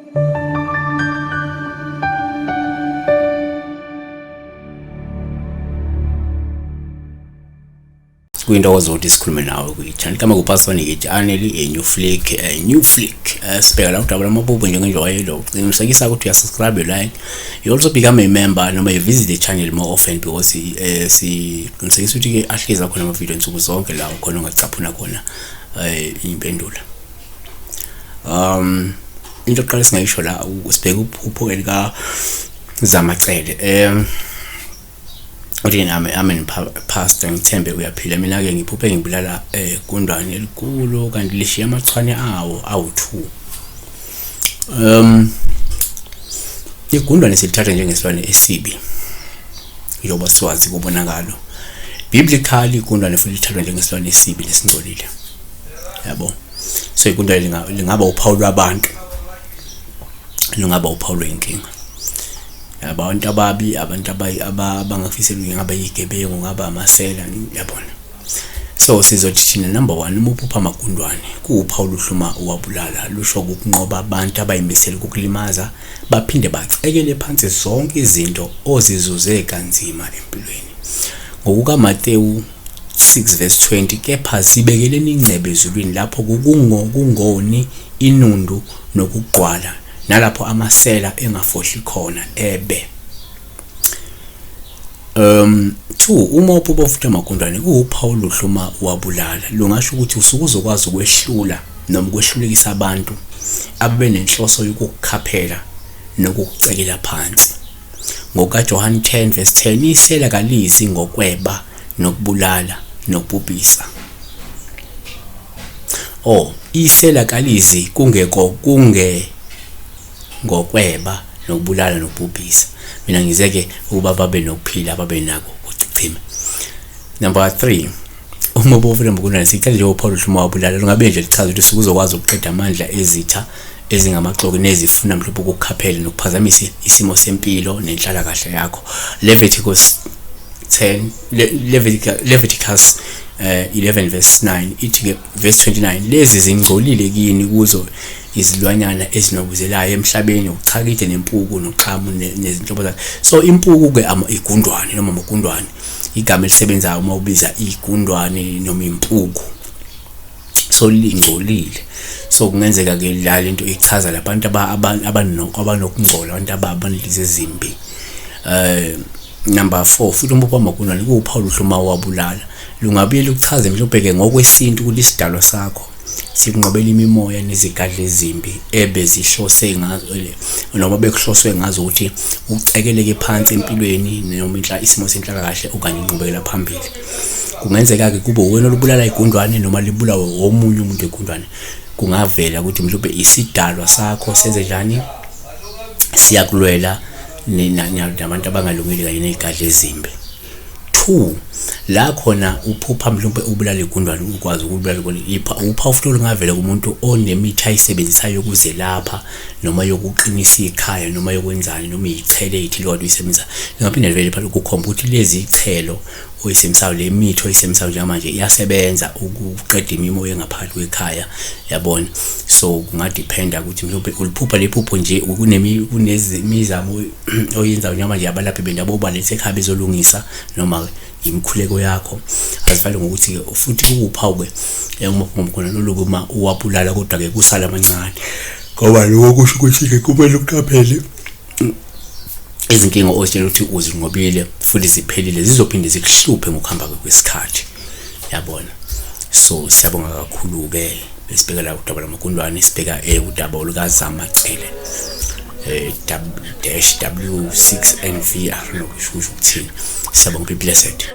Kuyinto ozothi sikhulume nawe kwi-channel kama kupasoni ke-channel new flick sibheka la udaba lamabubu njengenjwayelo uqinisekisa ukuthi uyasubscribe, like, you also become a member noma you visit the channel more often because siqinisekisa ukuthi ke ahleza khona ama-video nsuku zonke la khona ungacaphuna khona impendulo. Into oqala singayisho la usibheka uphupho lika Zamacele uthi nami pastor ngithembe uyaphila, mina ke ngiphuphe ngibulala gundane elikhulu kanti lishiya amachwane awu2. Igundane silithatha njengesilwane esibi njengoba siwazi kubonakalo biblically. Igundane futhi lithathwa njengesilwane esibi lesingcolile, yabo. So igundane lingaba uphawu lwabantu, lingaba uphawu lwenkinga, abantu ababi, abantu abangafisela ngaba yigebengu, ngaba amasela, yabona. So sizothi thina number 1, umuphupha amagundane kuwuphawu luhluma uwabulala, lusho ukunqoba abantu abayimisela ukukulimaza baphinde bacekele phansi zonke izinto ozizuze kanzima empilweni. Ngokuka Mateyu 6:20, kepha sibekeleni ingcebe ezulwini lapho kungoni, inundu nokugqwala, nalapho amasela engafohli khona ebe. 2, uma uphupha futhi amagundane kuwuphawu luhluma uwabulala, lungasho ukuthi usuke uzokwazi ukwehlula noma ukwehlulekisa abantu ababe nenhloso yokukukhaphela nokukucekela phansi. Ngoka John 10:10, isela kalizi ngokweba nokubulala nokubhubhisa. Isela kalizi ngokweba nokubulala nokubhubhisa. Mina ngizeke ukuba babe nokuphila, babe nako ukucicima. Number 3, uma ubufuna amagundane sicela nje uPaul uhluma wabulala, lungabe nje lichaza ukuthi uzokwazi ukuqeda amandla ezitha ezingamaxoki nezifuna mhlawumbe ukukhaphela nokuphazamisa isimo sempilo nenhlala kahle yakho. Leviticus 11:9 ithi verse 29, lezi zingcolile kini kuzo izilwanyana ezinobuzelayo emhlabeni, uchakide nempuku noqhamu nezinhlobo zazo. So impuku ke igundwane noma amagundwane igama elisebenzayo uma ubiza igundwane noma impuku, so lingcolile. So kungenzeka ke la lento ichaza labantu abanokungcola, abantu abanelize ezimbi. Number 4, futhi umpupha amagundane kuwuphawu luhluma wabulala, lungabuye luchaze mhlawumbe ke ngokwesintu ukuthi isidalwa sakho sikunqobela imimoya nezigadla ezimbi ebezihlose ngazo noma bekuhloswe ngazo ukuthi ucekeleke phansi empilweni noma isimo senhlaka kahle okanye inqubekela phambili. Kungenzeka ke kube wena olubulala igundwane noma libulawe omunye umuntu egundwane. Kungavela ukuthi mhlawumbe isidalwa sakho senze njani, siyakulwela nabantu abangalungile kanye nezigadla ezimbi. 2, la khona uphupha mhlawumbe ubulala igundwane ukwazi ukubulala uphawu futhi olungavela kumuntu onemithi ayisebenzisayo ukuzelapha noma yokuqinisa ikhaya noma yokwenzani noma izichele ezithi lokho uyisebenzisa. Lingaphinde livele phela ukukhomba ukuthi lezi izichelo oyisemisayo, le mithi oyisemisayo njengamanje iyasebenza ukuqeda imimoya engaphakathi kwekhaya, yabona. So kungadependa ukuthi mhlawumbe uliphupha lephupho nje kunezimizamo oyenzayo njengamanje abalaphi bendabuko balethe ekhaya bezolungisa noma imkhuleko yakho. Azifale ngokuthi futhi kuwuphawu ke umkhona lolukuma uwabulala kodwa ke kusala amancane, ngoba lokho kusho ukuthi kumele uqaphele izinkinga ozitshela ukuthi uzinqobile futhi ziphelile zizophinde zikuhluphe ngokuhamba kwesikhathi, yabona. So siyabonga kakhulu ke besibheka la udaba lamagundane, sibheka udaba olukaZamacele W6NV lokusho ukuthini. Siyabonga, be blessed.